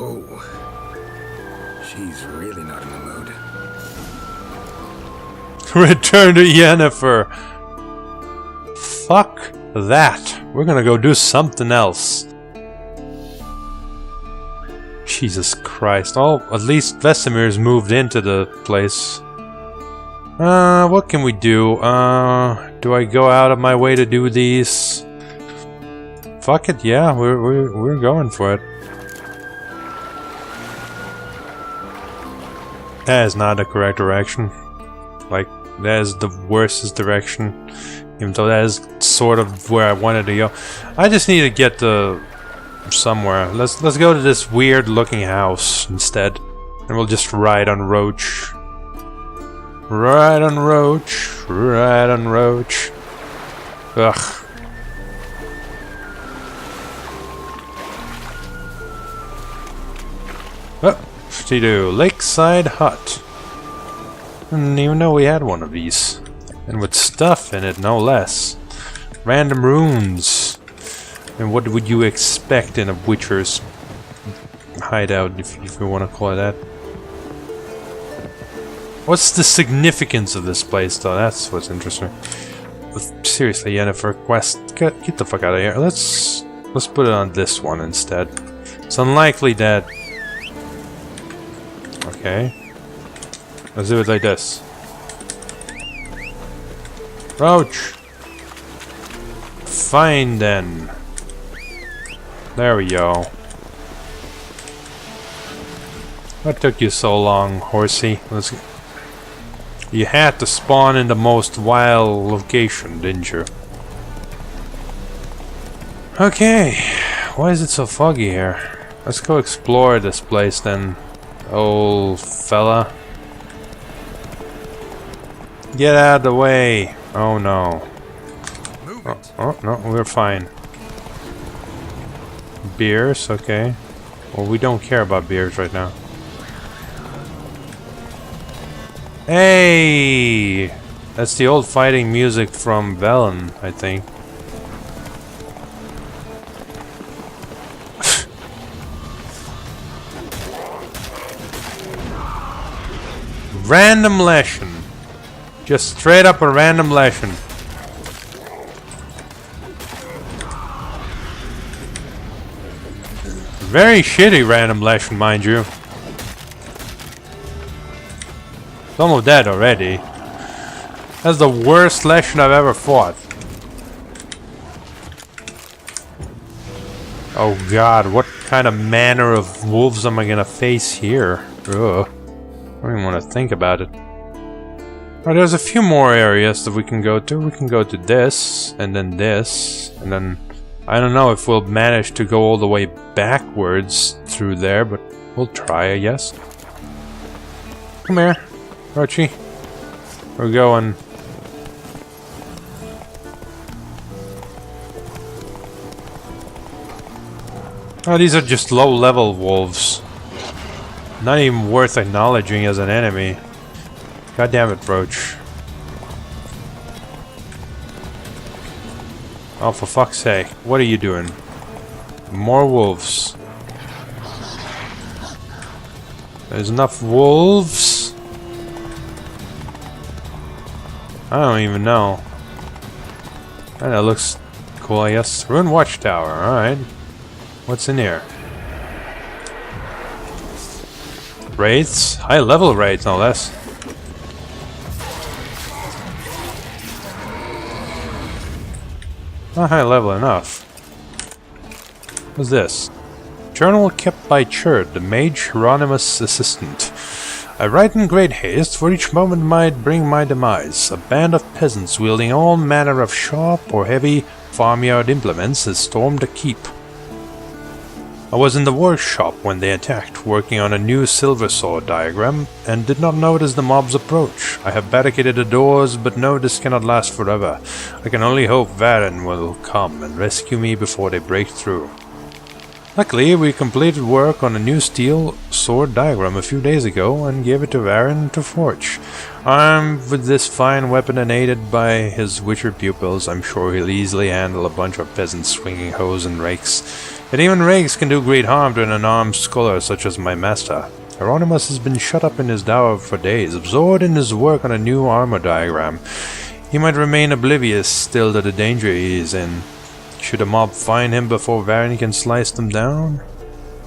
Oh, she's really not in the mood. Return to Yennefer. Fuck that. We're gonna go do something else. Jesus Christ. Oh, at least Vesimir's moved into the place. What can we do? Do I go out of my way to do these? Fuck it, yeah, we're going for it. That is not the correct direction. Like, that is the worstest direction. Even though that is sort of where I wanted to go. I just need to get to somewhere. Let's go to this weird looking house instead. And we'll just ride on Roach. Ride on Roach. Ride on Roach. Ugh. Oh, do Lakeside Hut. Didn't even know we had one of these. And with stuff in it, no less. Random runes. And what would you expect in a Witcher's hideout, if you want to call it that? What's the significance of this place, though? That's what's interesting. But seriously, Yennefer quest, get the fuck out of here. Let's put it on this one instead. It's unlikely that. Okay. Let's do it like this. Roach! Fine then. There we go. What took you so long, horsey? You had to spawn in the most wild location, didn't you? Okay. Why is it so foggy here? Let's go explore this place then, old fella. Get out of the way! Oh no. Oh no, we're fine. Beers, okay. Well, we don't care about beers right now. Hey! That's the old fighting music from Velen, I think. Random lesson. Just straight up a random lesson. Very shitty random lesson, mind you. Some of that already. That's the worst lesson I've ever fought. Oh god, what kind of manner of wolves am I gonna face here? Ugh. I don't even want to think about it. Alright, there's a few more areas that we can go to. We can go to this, and then this, and then... I don't know if we'll manage to go all the way backwards through there, but we'll try, I guess. Come here, Archie. We're going... Oh, these are just low-level wolves. Not even worth acknowledging as an enemy. God damn it, Roach. Oh, for fuck's sake. What are you doing? More wolves. There's enough wolves. I don't even know. That looks cool, I guess. Ruined Watchtower, alright. What's in here? Wraiths? High level wraiths, no less. Not high level enough. What's this? Journal kept by Cherd, the mage Hieronymus' assistant. I write in great haste, for each moment might bring my demise. A band of peasants wielding all manner of sharp or heavy farmyard implements has stormed the keep. I was in the workshop when they attacked, working on a new silver sword diagram, and did not notice the mob's approach. I have barricaded the doors, but no, this cannot last forever. I can only hope Varen will come and rescue me before they break through. Luckily, we completed work on a new steel sword diagram a few days ago, and gave it to Varen to forge. Armed with this fine weapon and aided by his Witcher pupils, I'm sure he'll easily handle a bunch of peasants swinging hoes and rakes. But even rakes can do great harm to an unarmed scholar such as my master. Hieronymus has been shut up in his tower for days, absorbed in his work on a new armor diagram. He might remain oblivious still to the danger he is in. Should a mob find him before Varian can slice them down?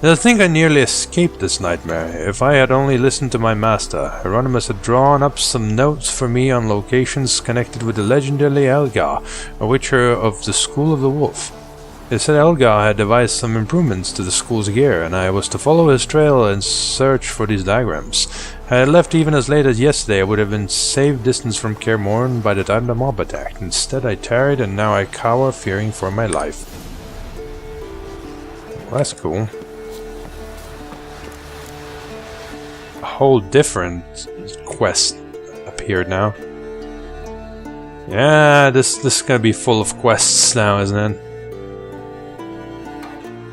I think I nearly escaped this nightmare. If I had only listened to my master, Hieronymus had drawn up some notes for me on locations connected with the legendary Elgar, a witcher of the School of the Wolf. It said Elgar had devised some improvements to the school's gear, and I was to follow his trail and search for these diagrams. Had I left even as late as yesterday, I would have been safe distance from Kaer Morhen by the time the mob attacked. Instead I tarried, and now I cower, fearing for my life. Well, that's cool. A whole different quest appeared now. Yeah, this is gonna be full of quests now, isn't it?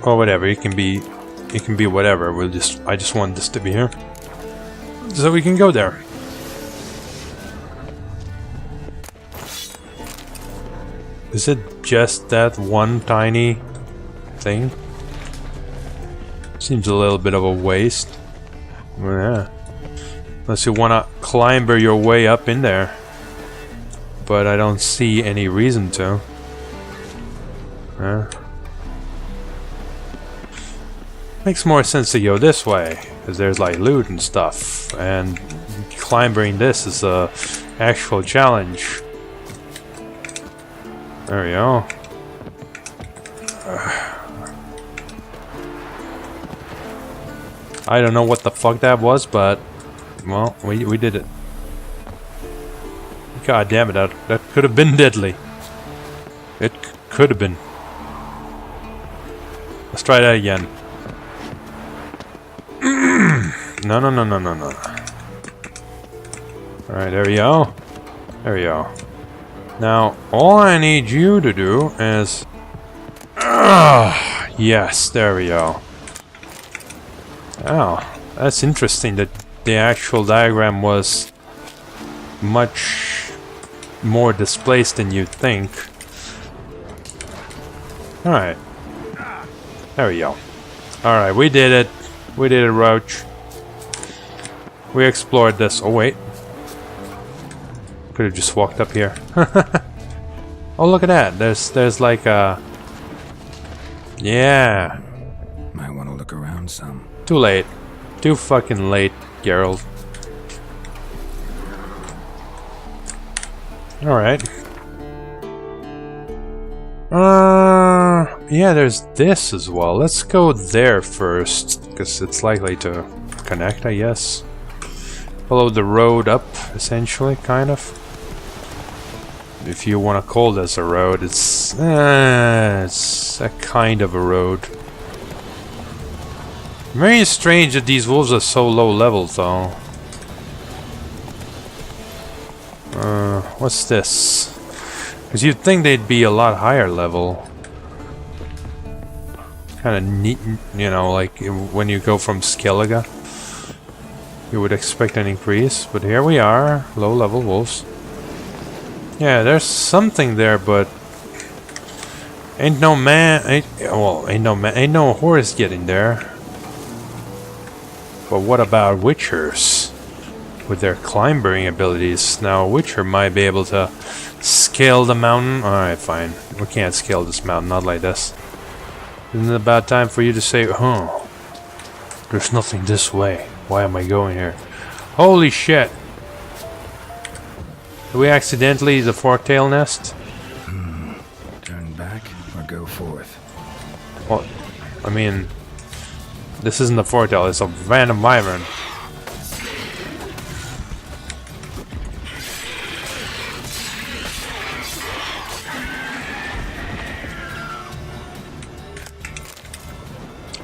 Or whatever, it can be whatever. I just want this to be here, so we can go there. Is it just that one tiny thing? Seems a little bit of a waste. Yeah. Unless you wanna climber your way up in there. But I don't see any reason to. Makes more sense to go this way, because there's like loot and stuff, and climbing this is a actual challenge. There we go. I don't know what the fuck that was, but well, we did it. God damn it, that could have been deadly. It could have been. Let's try that again. No. Alright, there we go. There we go. Now, all I need you to do is... yes, there we go. Oh, that's interesting that the actual diagram was much more displaced than you'd think. Alright. There we go. Alright, we did it. We did it, Roach. We explored this. Oh, wait. Could have just walked up here. Oh, look at that. There's like a... yeah. Might want to look around some. Too late. Too fucking late, Geralt. Alright. Yeah, there's this as well. Let's go there first, because it's likely to connect, I guess. Follow the road up, essentially, kind of. If you want to call this a road, it's a kind of a road. Very strange that these wolves are so low level, though. What's this? Because you'd think they'd be a lot higher level. Kind of neat, you know, like when you go from Skellige. You would expect an increase, but here we are, low level wolves. Yeah, there's something there, but ain't no horse getting there. But what about witchers with their climbing abilities? Now a witcher might be able to scale the mountain. Alright, fine. We can't scale this mountain, not like this. Isn't it about time for you to say, huh? There's nothing this way. Why am I going here? Holy shit! Did we accidentally the forktail nest? Turn back or go forth? Well, I mean, this isn't the forktail, it's a random wyvern.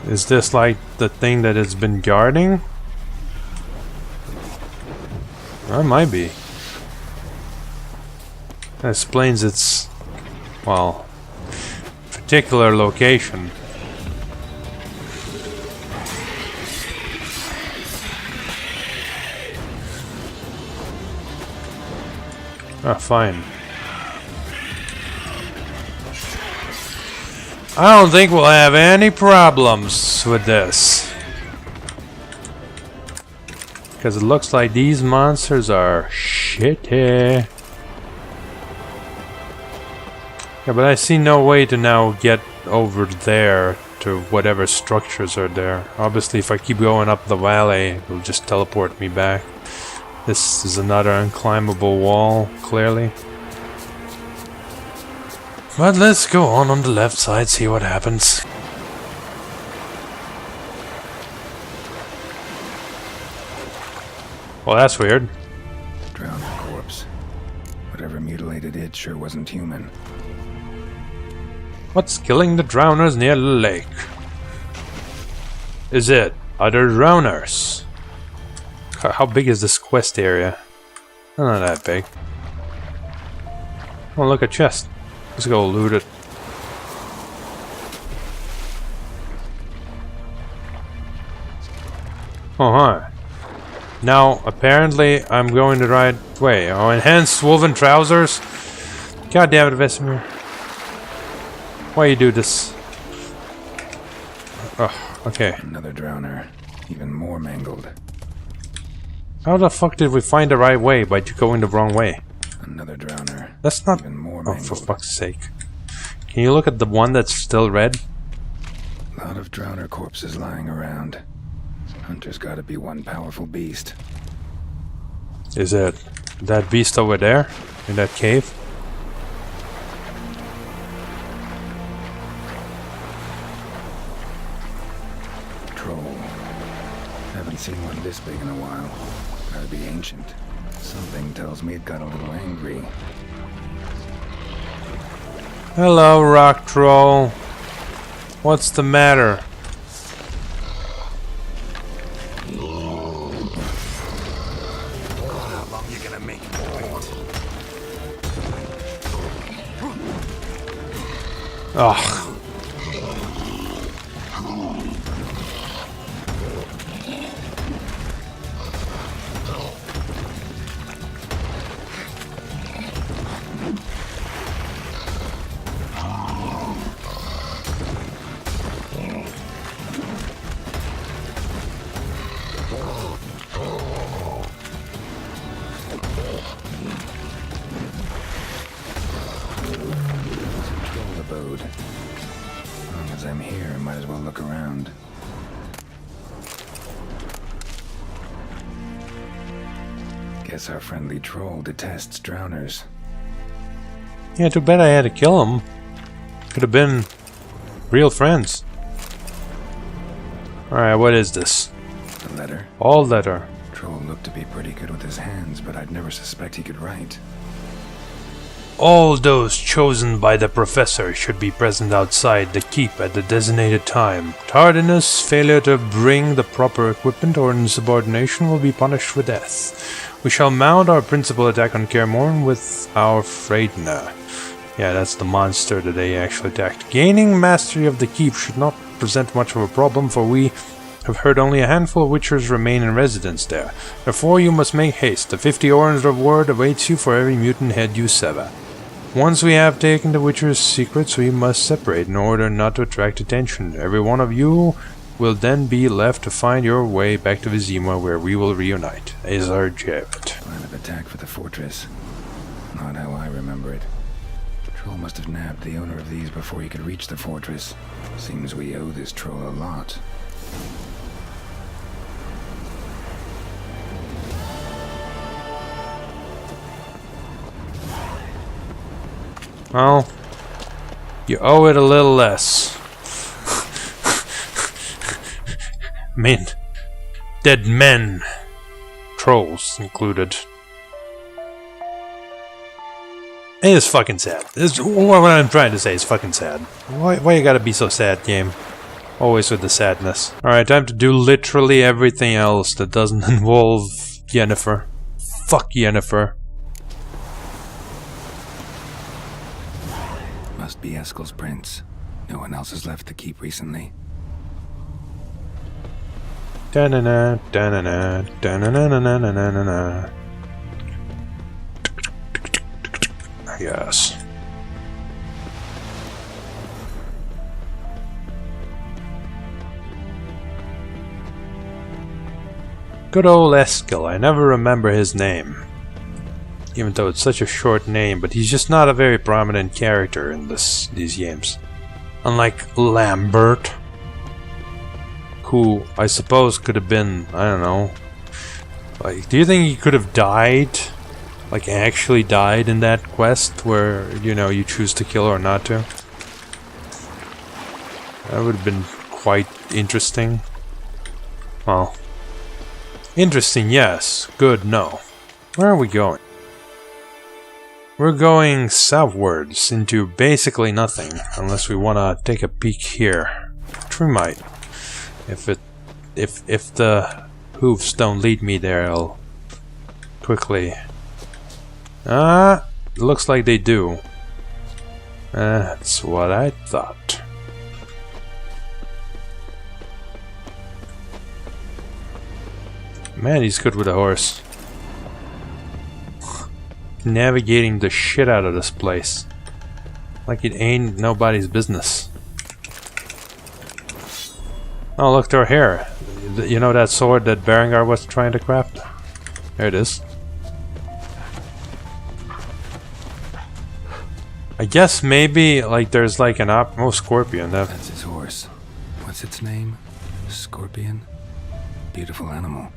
Is this like the thing that it's been guarding? Or it might be. That explains its, well, particular location. Ah, fine. I don't think we'll have any problems with this. Because it looks like these monsters are shitty. Yeah, but I see no way to now get over there to whatever structures are there. Obviously, if I keep going up the valley, it'll just teleport me back. This is another unclimbable wall, clearly. But let's go on the left side, see what happens. Well, that's weird. Drowned corpse. Whatever mutilated it sure wasn't human. What's killing the drowners near the lake? Is it other drowners? How big is this quest area? Not that big. Oh, look, a chest. Let's go loot it. Oh, huh. Now, apparently, I'm going the right way. Oh, enhanced woven trousers? God damn it, Vesemir. Why you do this? Oh, okay. Another drowner. Even more mangled. How the fuck did we find the right way by going the wrong way? Another drowner. That's not... Even more Oh, mangled. for fuck's sake. Can you look at the one that's still red? A lot of drowner corpses lying around. Hunter's gotta be one powerful beast. Is it that beast over there? In that cave? Troll. Haven't seen one this big in a while. Gotta be ancient. Something tells me it got a little angry. Hello, rock troll. What's the matter? How long you gonna make me wait? Ugh. Abode. As long as I'm here, I might as well look around. Guess our friendly troll detests drowners. Yeah, too bad I had to kill him. Could have been real friends. Alright, what is this? A letter? All letter. Troll looked to be pretty good with his hands, but I'd never suspect he could write. All those chosen by the professor should be present outside the keep at the designated time. Tardiness, failure to bring the proper equipment, or insubordination will be punished with death. We shall mount our principal attack on Kaer Morhen with our Freydna. Yeah, that's the monster that they actually attacked. Gaining mastery of the keep should not present much of a problem, for we have heard only a handful of witchers remain in residence there. Therefore you must make haste. The 50 orange reward awaits you for every mutant head you sever. Once we have taken the Witcher's secrets, we must separate in order not to attract attention. Every one of you will then be left to find your way back to Vizima, where we will reunite. IsAllDLCsAvailable. Plan of attack for the fortress. Not how I remember it. Troll must have nabbed the owner of these before he could reach the fortress. Seems we owe this troll a lot. Well, you owe it a little less. I mean, dead men. Trolls included. It is fucking sad. What I'm trying to say is fucking sad. Why you gotta be so sad, game? Always with the sadness. Alright, time to do literally everything else that doesn't involve Yennefer. Fuck Yennefer. Must be Eskel's prince. No one else has left the keep recently. Da-na-na, da-na-na, da-na-na-na-na-na-na-na. Yes. Good old Eskel. I never remember his name. Even though it's such a short name, but he's just not a very prominent character in these games. Unlike Lambert, who I suppose could have been, I don't know. Like, do you think he could have died? Like, actually died in that quest where, you know, you choose to kill or not to? That would have been quite interesting. Well, interesting, yes. Good, no. Where are we going? We're going southwards into basically nothing, unless we want to take a peek here, which we might. If the hoofs don't lead me there, I'll quickly. Looks like they do. That's what I thought. Man, he's good with a horse. Navigating the shit out of this place. Like it ain't nobody's business. Oh, look, they're here. You know that sword that Berengar was trying to craft? There it is. I guess maybe like there's like an Scorpion. That's his horse. What's its name? Scorpion? Beautiful animal.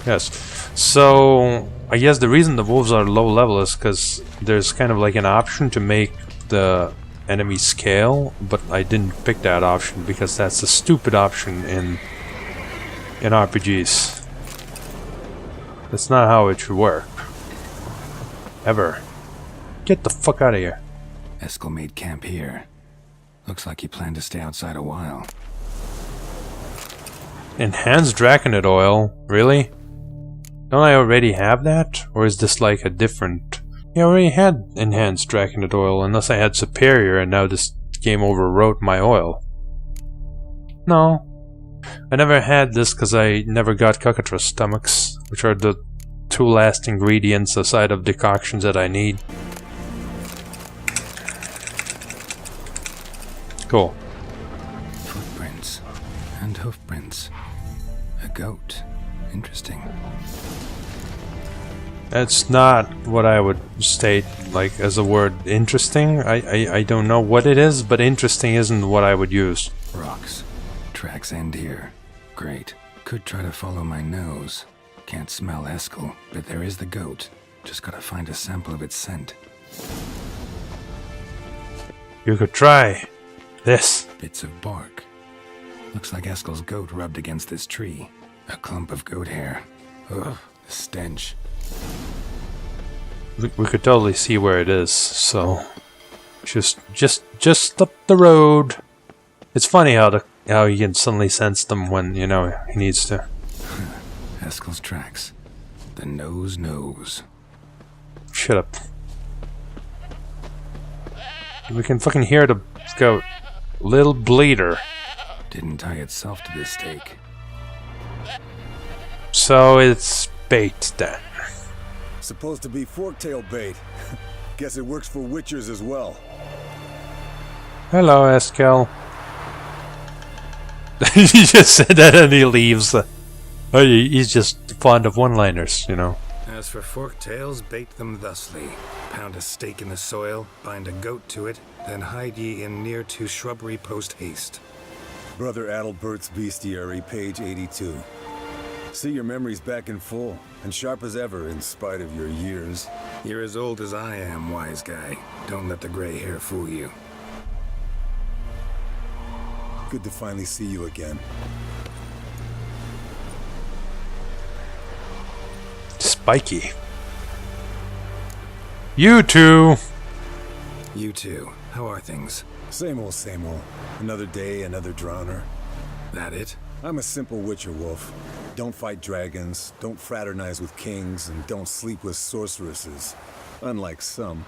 Yes. So I guess the reason the wolves are low level is because there's kind of like an option to make the enemy scale, but I didn't pick that option because that's a stupid option in RPGs. That's not how it should work. Ever. Get the fuck out of here. Eskel made camp here. Looks like he planned to stay outside a while. Enhanced Draconid oil? Really? Don't I already have that? Or is this like a different... I already had Enhanced Draconid oil, unless I had Superior and now this game overwrote my oil. No. I never had this because I never got Cockatrice stomachs, which are the two last ingredients aside of decoctions that I need. Cool. Footprints and hoofprints. A goat. Interesting. That's not what I would state like as a word interesting. I don't know what it is, but interesting isn't what I would use. Rocks. Tracks end here. Great. Could try to follow my nose. Can't smell Eskel, but there is the goat. Just gotta find a sample of its scent. You could try this. Bits of bark. Looks like Eskel's goat rubbed against this tree. A clump of goat hair. Ugh, the stench. We could totally see where it is, so just up the road. It's funny how you can suddenly sense them when, you know, he needs to. Eskel's tracks. The nose knows. Shut up. We can fucking hear the goat. Little bleeder. Didn't tie itself to this stake. So it's bait then. Supposed to be forktail bait. Guess it works for witchers as well. Hello, Eskel. He just said that and he leaves. Oh, he's just fond of one-liners, you know. As for forktails, bait them thusly. Pound a stake in the soil, bind a goat to it, then hide ye in near to shrubbery post haste. Brother Adalbert's Bestiary, page 82. See your memories back in full, and sharp as ever in spite of your years. You're as old as I am, wise guy. Don't let the gray hair fool you. Good to finally see you again. Spiky. You two! You too. How are things? Same old, same old. Another day, another drowner. That it? I'm a simple witcher wolf. Don't fight dragons, don't fraternize with kings, and don't sleep with sorceresses. Unlike some.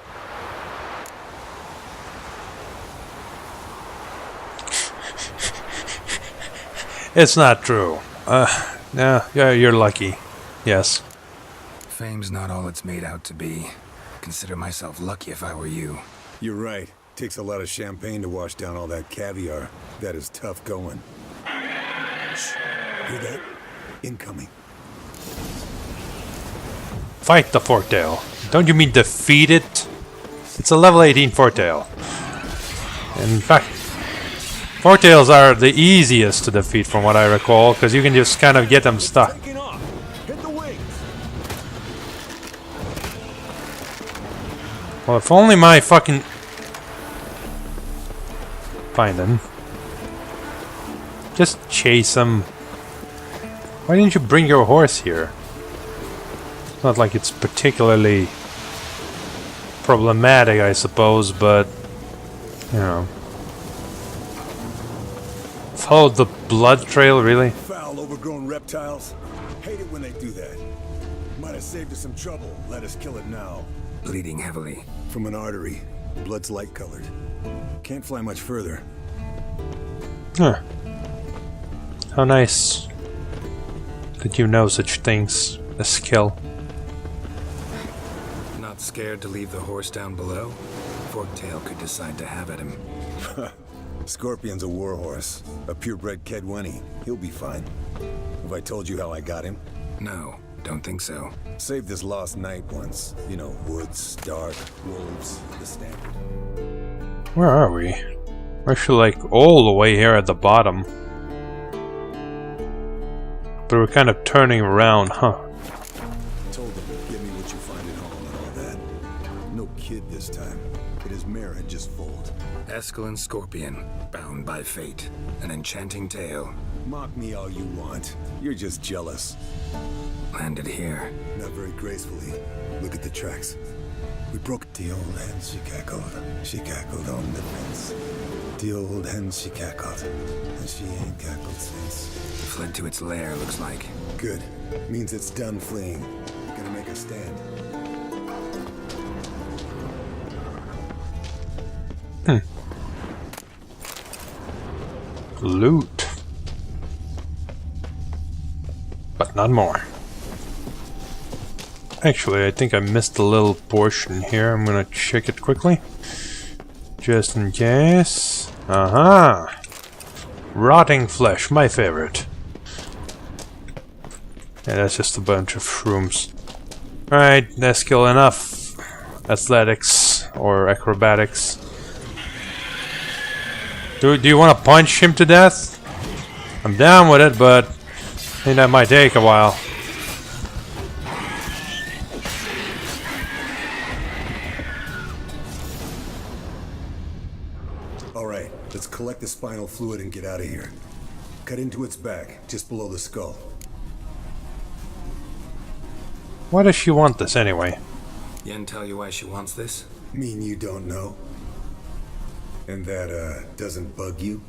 It's not true. No, you're lucky. Yes. Fame's not all it's made out to be. Consider myself lucky if I were you. You're right. Takes a lot of champagne to wash down all that caviar. That is tough going. Shh. Hear that? Incoming. Fight the Forktail. Don't you mean defeat it? It's a level 18 Forktail. In fact, Forktails are the easiest to defeat from what I recall, because you can just kind of get them stuck. Taking off. Hit the wings. Well, if only my fucking... Fine then. Just chase them. Why didn't you bring your horse here? It's not like it's particularly problematic, I suppose, but... You know. Follow the blood trail, really? Foul, overgrown reptiles. Hate it when they do that. Might have saved us some trouble. Let us kill it now. Bleeding heavily. From an artery. Blood's light colored. Can't fly much further. Huh. How nice that you know such things, Eskel. Not scared to leave the horse down below? Forktail could decide to have at him. Scorpion's a warhorse. A purebred Kedwenny. He'll be fine. Have I told you how I got him? No, don't think so. Saved this lost night once. You know, woods, dark, wolves, the standard. Where are we? We're actually like all the way here at the bottom. But we're kind of turning around, huh? Told them, give me what you find at home and all that. No kid this time, but his mare had just foaled. Eskel and Scorpion, bound by fate. An enchanting tale. Mock me all you want. You're just jealous. Landed here. Not very gracefully. Look at the tracks. We broke the old hen, she cackled. She cackled on the fence. The old hen, she cackled. And she ain't cackled since. Fled to its lair, looks like. Good. Means it's done fleeing. Gonna make a stand. Loot. But not more. Actually, I think I missed a little portion here. I'm gonna check it quickly. Just in case. Aha! Rotting flesh, my favorite. Yeah, that's just a bunch of shrooms. Alright, Eskel, enough athletics or acrobatics. Do you want to punch him to death? I'm down with it, but I think that might take a while. Alright, let's collect the spinal fluid and get out of here. Cut into its back, just below the skull. Why does she want this anyway? Yen tell you why she wants this? Mean you don't know? And that, doesn't bug you?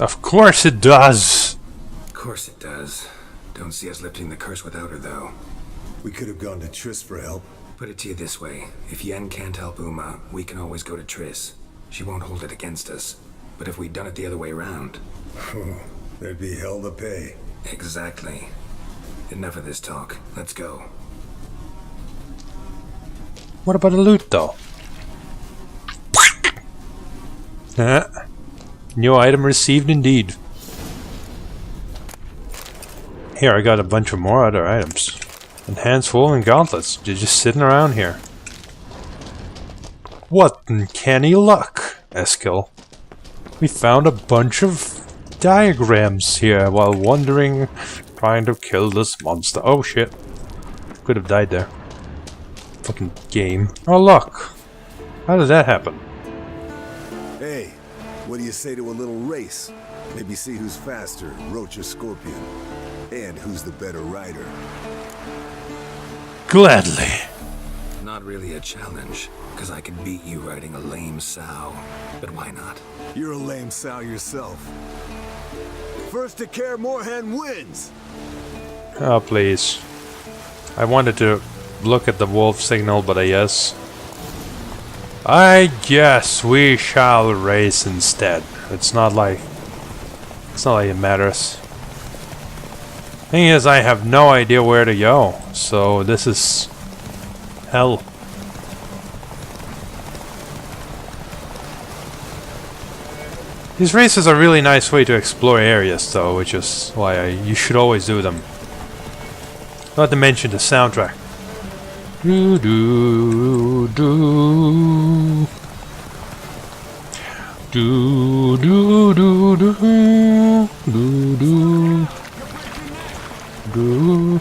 Of course it does! Of course it does. Don't see us lifting the curse without her, though. We could have gone to Triss for help. Put it to you this way. If Yen can't help Uma, we can always go to Triss. She won't hold it against us. But if we'd done it the other way around... There'd be hell to pay. Exactly. Enough of this talk. Let's go. What about the loot, though? New item received indeed. Here, I got a bunch of more other items. Enhanced wool and gauntlets. They're just sitting around here. What uncanny luck, Eskel. We found a bunch of diagrams here while wandering, trying to kill this monster. Oh shit. Could have died there. Fucking game. Oh look. How did that happen? Hey, what do you say to a little race? Maybe see who's faster, Roach or Scorpion. And who's the better rider. Gladly. Not really a challenge, because I can beat you riding a lame sow. But why not? You're a lame sow yourself. First to care Moorhen wins! Oh, please. I wanted to look at the wolf signal, but I guess we shall race instead. It's not like it matters. Thing is, I have no idea where to go, so this is hell. These races are a really nice way to explore areas, though, which is why you should always do them. Not to mention the soundtrack. Do do do do do do do do do do.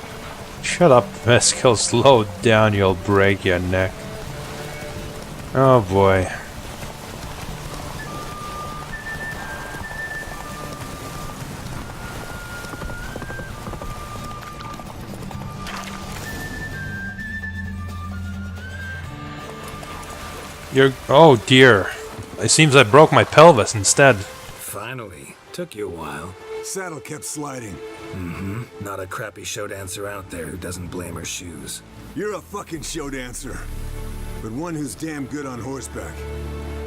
Shut up, Eskel. Slow down, you'll break your neck. Oh boy. Oh dear. It seems I broke my pelvis instead. Finally. Took you a while. Saddle kept sliding. Mm-hmm. Not a crappy show dancer out there who doesn't blame her shoes. You're a fucking show dancer. But one who's damn good on horseback.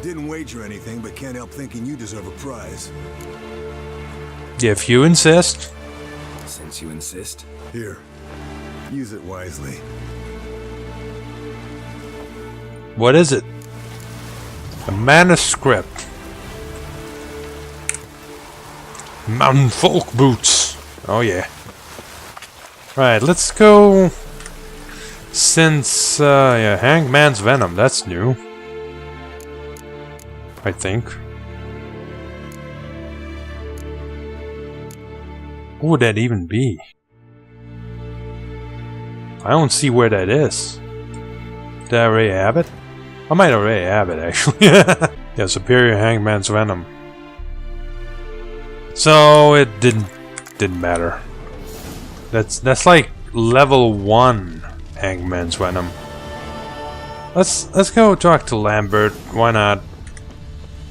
Didn't wager anything, but can't help thinking you deserve a prize. If you insist. Since you insist. Here. Use it wisely. What is it? A manuscript. Mountain folk boots. Oh yeah. Right, let's go. Since yeah, Hangman's Venom, that's new. I think. What would that even be? I don't see where that is. Did I already have it? I might already have it, actually. Yeah, Superior Hangman's Venom. So it didn't matter. That's like level 1 Hangman's Venom. Let's go talk to Lambert. Why not?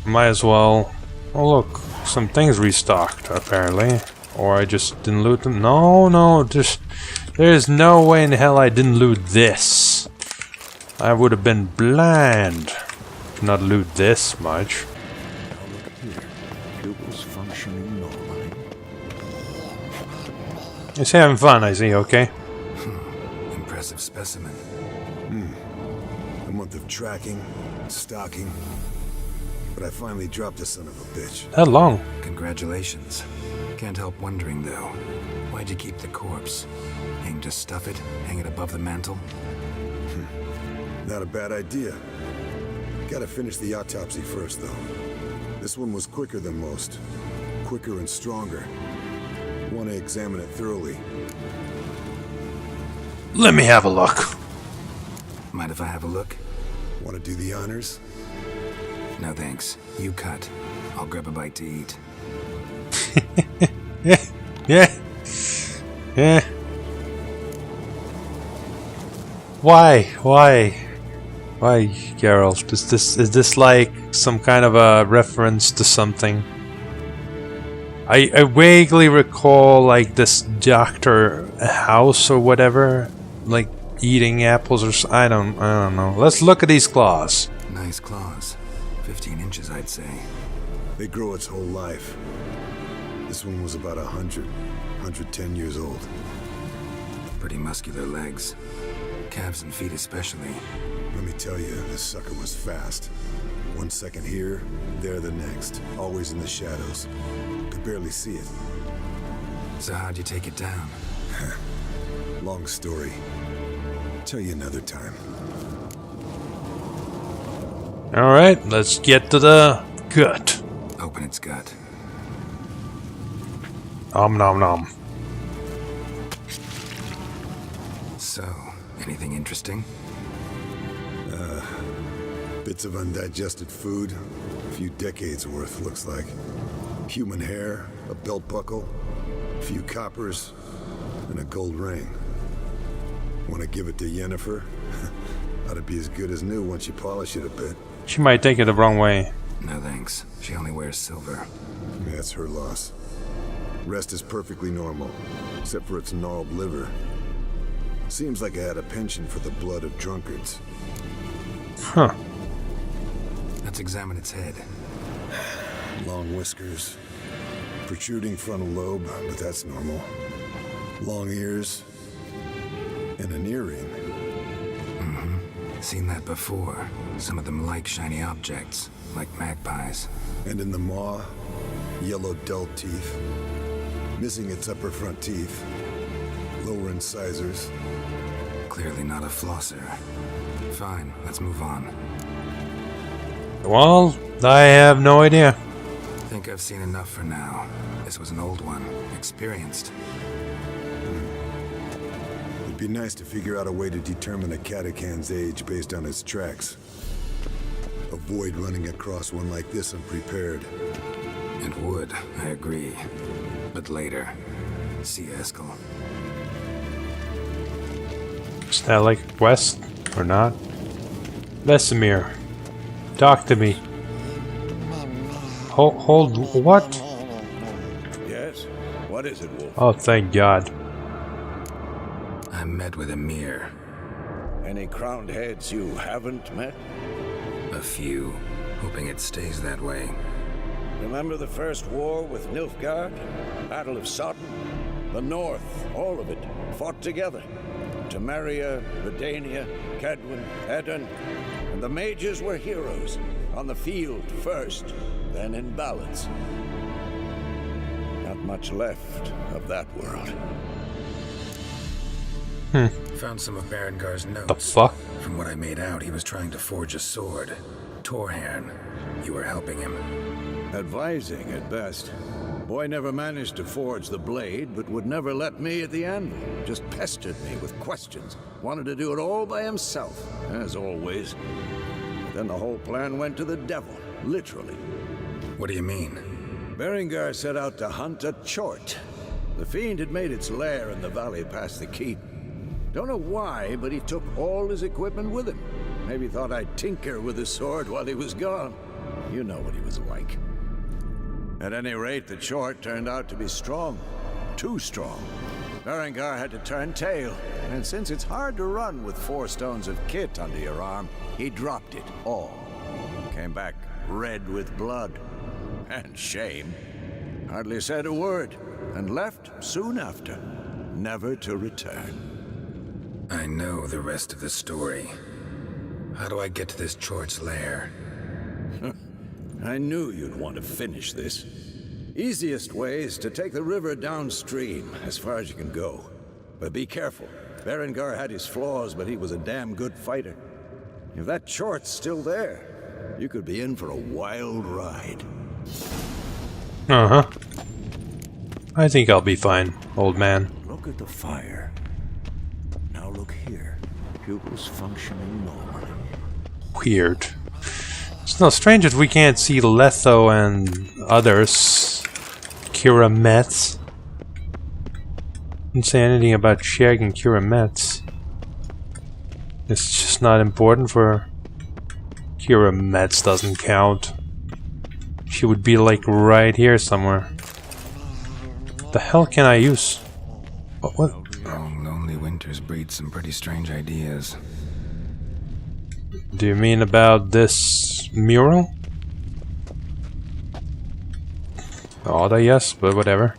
Might as well. Oh look, some things restocked apparently. Or I just didn't loot them. No, there's no way in hell I didn't loot this. I would have been blind to not loot this much. Pupils functioning normally. He's having fun, I see, okay? Impressive specimen. A month of tracking, stalking. But I finally dropped the son of a bitch. That long. Congratulations. Can't help wondering, though. Why'd you keep the corpse? Aim to stuff it? Hang it above the mantle? Not a bad idea. Gotta finish the autopsy first, though. This one was quicker than most. Quicker and stronger. Want to examine it thoroughly. Let me have a look. Mind if I have a look? Want to do the honors? No thanks. You cut. I'll grab a bite to eat. Yeah. Why, Geralt? Is this like some kind of a reference to something? I vaguely recall like this Dr. House or whatever, like eating apples or I don't know. Let's look at these claws. Nice claws. 15 inches, I'd say. They grow its whole life. This one was about 110 years old. Pretty muscular legs. Calves and feet especially. Let me tell you, this sucker was fast. 1 second here, there the next. Always in the shadows. Could barely see it. So how'd you take it down? Long story. Tell you another time. Alright, let's get to the gut. Open its gut. Nom nom nom. So, anything interesting? Bits of undigested food. A few decades worth, looks like. Human hair, a belt buckle, a few coppers, and a gold ring. Want to give it to Yennefer? Ought to be as good as new once you polish it a bit. She might take it the wrong way. No thanks. She only wears silver. That's her loss. Rest is perfectly normal, except for its gnarled liver. Seems like I had a penchant for the blood of drunkards. Huh. Let's examine its head. Long whiskers, protruding frontal lobe, but that's normal. Long ears, and an earring. Seen that before. Some of them like shiny objects. like magpies. And in the maw, yellow dull teeth. Missing its upper front teeth. Lower incisors. Clearly not a flosser. Fine, let's move on. Well, I have no idea. Think I've seen enough for now. This was an old one. Experienced. It'd be nice to figure out a way to determine a catacan's age based on its tracks. Avoid running across one like this unprepared. It would, I agree. But later. See Eskel. Is that like a quest or not? Vesemir, talk to me. Hold, what? Yes? What is it, Wolf? Oh, thank God. I met with Emir. Any crowned heads you haven't met? A few. Hoping it stays that way. Remember the first war with Nilfgaard? Battle of Sodden? The North, all of it, fought together. Temeria, Redania, Cadwin, Edan, and the mages were heroes. On the field first, then in ballads. Not much left of that world. Found some of Berengar's The notes. fuck? From what I made out, he was trying to forge a sword. Torhern. You were helping him. Advising at best. Boy never managed to forge the blade, but would never let me at the anvil. Just pestered me with questions. Wanted to do it all by himself, as always. But then the whole plan went to the devil, literally. What do you mean? Berengar set out to hunt a chort. The fiend had made its lair in the valley past the keep. Don't know why, but he took all his equipment with him. Maybe thought I'd tinker with his sword while he was gone. You know what he was like. At any rate, the chort turned out to be strong. Too strong. Berengar had to turn tail, and since it's hard to run with 4 stones of kit under your arm, he dropped it all. Came back red with blood. And shame. Hardly said a word, and left soon after, never to return. I know the rest of the story. How do I get to this Chort's lair? I knew you'd want to finish this. Easiest way is to take the river downstream, as far as you can go. But be careful. Berengar had his flaws, but he was a damn good fighter. If that Chort's still there, you could be in for a wild ride. Uh-huh. I think I'll be fine, old man. Look at the fire. Now look here. Pupils functioning normally. Weird. It's no strange that we can't see Letho and others. Kira Metz. Didn't say anything about Shag and Kira Metz. It's just not important for... Kira Metz doesn't count. She would be like right here somewhere. The hell can I use? What? Long, lonely winters breed some pretty strange ideas. Do you mean about this mural? Odd, I guess, but whatever.